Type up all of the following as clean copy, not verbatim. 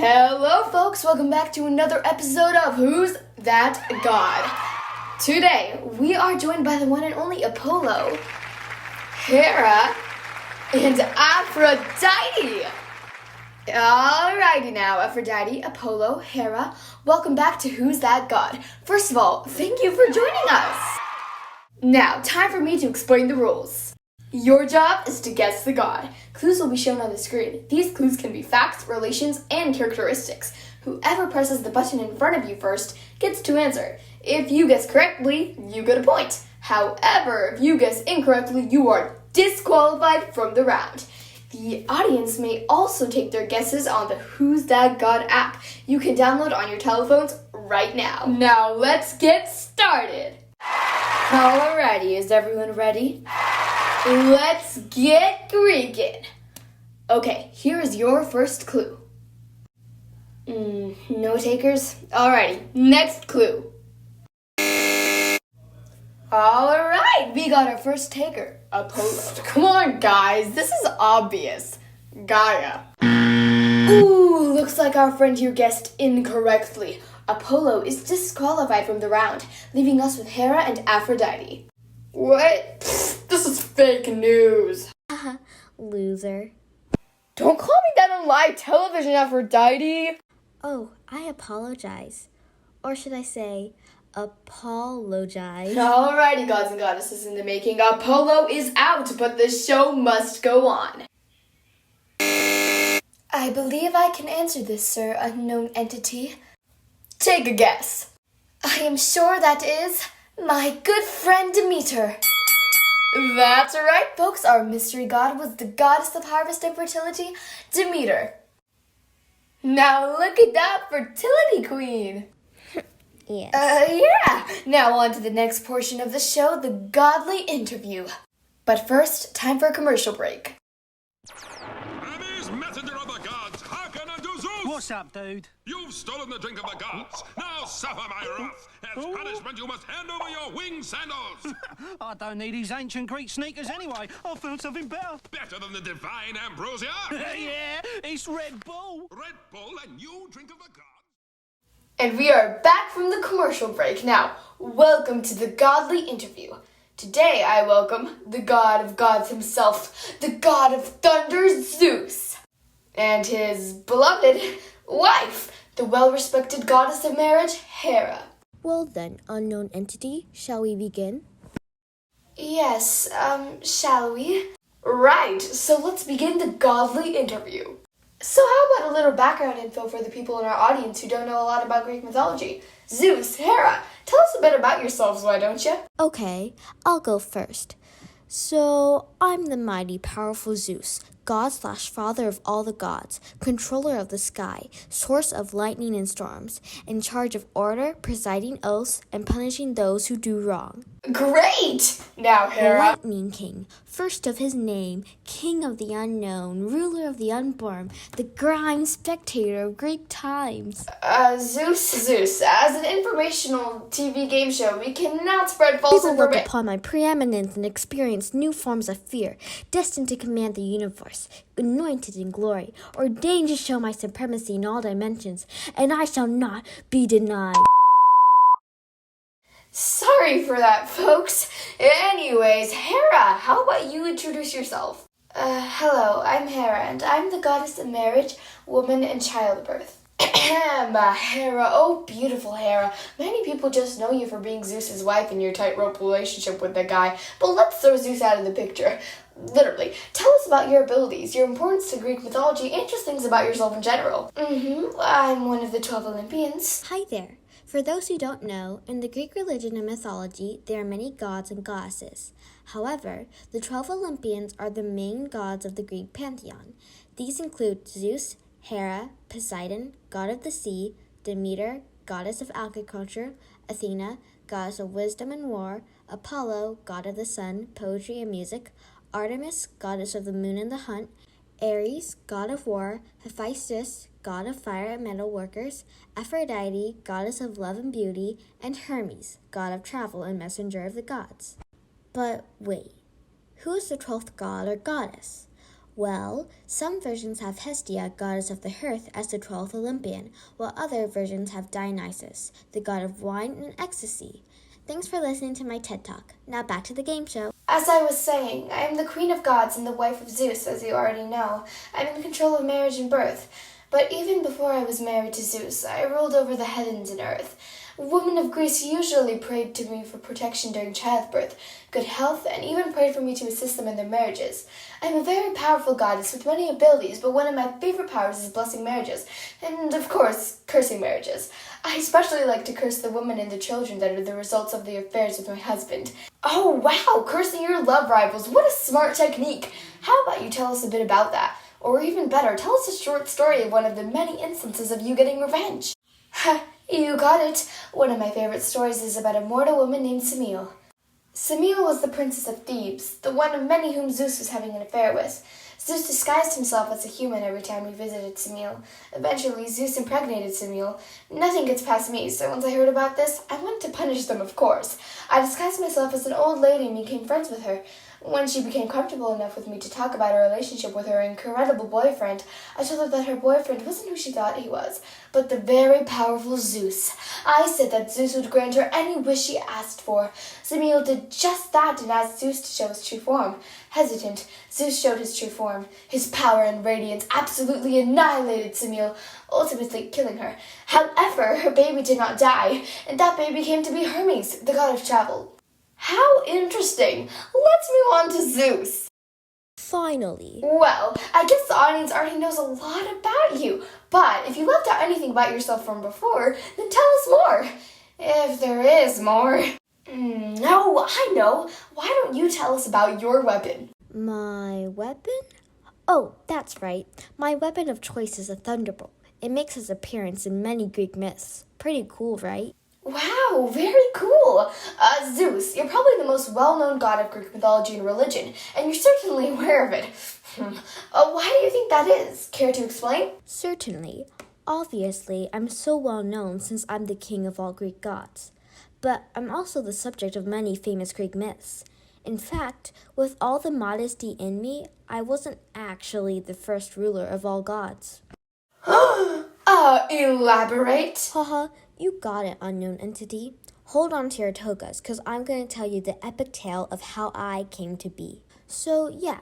Hello folks, welcome back to another episode of Who's That God? Today, we are joined by the one and only Apollo, Hera, and Aphrodite. Alrighty now, Aphrodite, Apollo, Hera, welcome back to Who's That God? First of all, thank you for joining us. Now, time for me to explain the rules. Your job is to guess the god. Clues will be shown on the screen. These clues can be facts, relations, and characteristics. Whoever presses the button in front of you first gets to answer. If you guess correctly, you get a point. However, if you guess incorrectly, you are disqualified from the round. The audience may also take their guesses on the Who's That God app you can download on your telephones right now. Now let's get started. Alrighty, is everyone ready? Let's get Greekin'. Okay, here is your first clue. No takers? Alrighty, next clue. Alright, we got our first taker, Apollo. Come on, guys, this is obvious. Gaia. Ooh, looks like our friend here guessed incorrectly. Apollo is disqualified from the round, leaving us with Hera and Aphrodite. What? This is fake news. Loser. Don't call me that on live television, Aphrodite. Oh, I apologize. Or should I say, apologize? Alrighty, gods and goddesses in the making. Apollo is out, but the show must go on. I believe I can answer this, sir, unknown entity. Take a guess. I am sure that is my good friend Demeter. That's right, folks. Our mystery god was the goddess of harvest and fertility, Demeter. Now look at that fertility queen. Yes. Yeah. Now on to the next portion of the show, the godly interview. But first, time for a commercial break. Messenger of the gods, hearken unto Zeus! What's up, dude? You've stolen the drink of the gods. Now suffer my wrath. As punishment, you must hand over your winged sandals. I don't need these ancient Greek sneakers anyway. I found something better. Better than the divine ambrosia. Yeah, it's Red Bull. Red Bull, a new drink of the gods. And we are back from the commercial break. Now, welcome to the godly interview. Today I welcome the god of gods himself, the god of thunder, Zeus, and his beloved wife, the well-respected goddess of marriage, Hera. Well then, unknown entity, shall we begin? Yes, shall we? Right, so let's begin the godly interview. So how about a little background info for the people in our audience who don't know a lot about Greek mythology? Zeus, Hera, tell us a bit about yourselves, why don't you? Okay, I'll go first. So, I'm the mighty, powerful Zeus, god/father of all the gods, controller of the sky, source of lightning and storms, in charge of order, presiding oaths, and punishing those who do wrong. Great! Now, Hera. Lightning King, first of his name, king of the unknown, ruler of the unborn, the grime spectator of Greek times. Zeus, as an informational TV game show, we cannot spread false People look information. upon my preeminence and experience new forms of fear, destined to command the universe, anointed in glory, ordained to show my supremacy in all dimensions, and I shall not be denied. Sorry for that, folks. Anyways, Hera, how about you introduce yourself? Hello, I'm Hera, and I'm the goddess of marriage, woman, and childbirth. Hera, oh beautiful Hera. Many people just know you for being Zeus's wife and your tightrope relationship with the guy, but let's throw Zeus out of the picture. Literally, tell us about your abilities, your importance to Greek mythology, and just things about yourself in general. I'm one of the 12 Olympians. Hi there. For those who don't know, in the Greek religion and mythology, there are many gods and goddesses. However, the 12 Olympians are the main gods of the Greek pantheon. These include Zeus, Hera, Poseidon, god of the sea, Demeter, goddess of agriculture, Athena, goddess of wisdom and war, Apollo, god of the sun, poetry and music, Artemis, goddess of the moon and the hunt, Ares, god of war, Hephaestus, god of fire and metal workers, Aphrodite, goddess of love and beauty, and Hermes, god of travel and messenger of the gods. But wait, who is the 12th god or goddess? Well, some versions have Hestia, goddess of the hearth, as the 12th Olympian, while other versions have Dionysus, the god of wine and ecstasy. Thanks for listening to my TED Talk. Now back to the game show. As I was saying, I am the queen of gods and the wife of Zeus, as you already know. I'm in control of marriage and birth. But even before I was married to Zeus, I ruled over the heavens and earth. Women of Greece usually prayed to me for protection during childbirth, good health, and even prayed for me to assist them in their marriages. I am a very powerful goddess with many abilities, but one of my favorite powers is blessing marriages, and of course, cursing marriages. I especially like to curse the women and the children that are the results of the affairs with my husband. Oh wow, cursing your love rivals, what a smart technique! How about you tell us a bit about that? Or even better, tell us a short story of one of the many instances of you getting revenge. Ha! You got it. One of my favorite stories is about a mortal woman named Semele. Semele was the princess of Thebes, the one of many whom Zeus was having an affair with. Zeus disguised himself as a human every time he visited Semele. Eventually, Zeus impregnated Semele. Nothing gets past me, so once I heard about this, I wanted to punish them, of course. I disguised myself as an old lady and became friends with her. When she became comfortable enough with me to talk about her relationship with her incredible boyfriend, I told her that her boyfriend wasn't who she thought he was, but the very powerful Zeus. I said that Zeus would grant her any wish she asked for. Semele did just that and asked Zeus to show his true form. Hesitant, Zeus showed his true form. His power and radiance absolutely annihilated Semele, ultimately killing her. However, her baby did not die, and that baby came to be Hermes, the god of travel. How interesting! Let's move on to Zeus. Finally. Well, I guess the audience already knows a lot about you, but if you left out anything about yourself from before, then tell us more. If there is more. No, I know. Why don't you tell us about your weapon? My weapon? Oh, that's right. My weapon of choice is a thunderbolt. It makes its appearance in many Greek myths. Pretty cool, right? Wow, very cool. Zeus, you're probably the most well-known god of Greek mythology and religion, and you're certainly aware of it. Why do you think that is? Care to explain? Certainly. Obviously, I'm so well known since I'm the king of all Greek gods. But I'm also the subject of many famous Greek myths. In fact, with all the modesty in me, I wasn't actually the first ruler of all gods. Elaborate? Haha, you got it, unknown entity. Hold on to your togas, because I'm going to tell you the epic tale of how I came to be. So, yeah,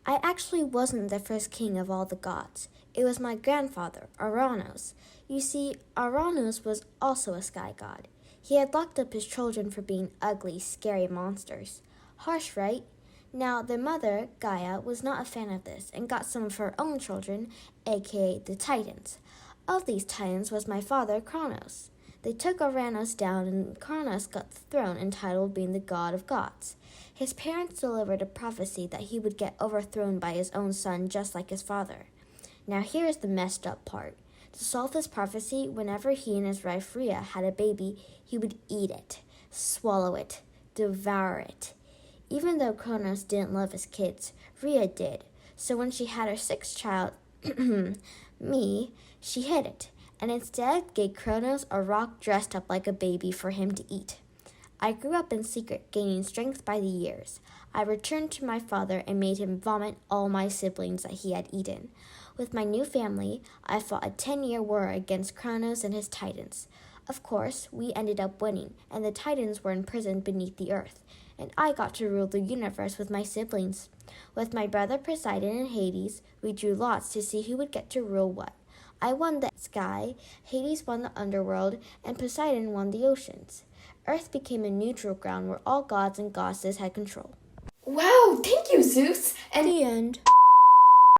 I actually wasn't the first king of all the gods. It was my grandfather, Aranos. You see, Aranos was also a sky god. He had locked up his children for being ugly, scary monsters. Harsh, right? Now, their mother, Gaia, was not a fan of this and got some of her own children, aka the Titans. Of these Titans was my father, Kronos. They took Aranos down and Kronos got the throne entitled being the god of gods. His parents delivered a prophecy that he would get overthrown by his own son just like his father. Now here's the messed up part. To solve this prophecy, whenever he and his wife Rhea had a baby, he would eat it, swallow it, devour it. Even though Kronos didn't love his kids, Rhea did. So when she had her sixth child, me, she hid it, and instead gave Kronos a rock dressed up like a baby for him to eat. I grew up in secret, gaining strength by the years. I returned to my father and made him vomit all my siblings that he had eaten. With my new family, I fought a 10-year war against Kronos and his Titans. Of course, we ended up winning, and the Titans were imprisoned beneath the earth, and I got to rule the universe with my siblings. With my brother Poseidon and Hades, we drew lots to see who would get to rule what. I won the sky, Hades won the underworld, and Poseidon won the oceans. Earth became a neutral ground where all gods and goddesses had control. Wow, thank you, Zeus. And The end.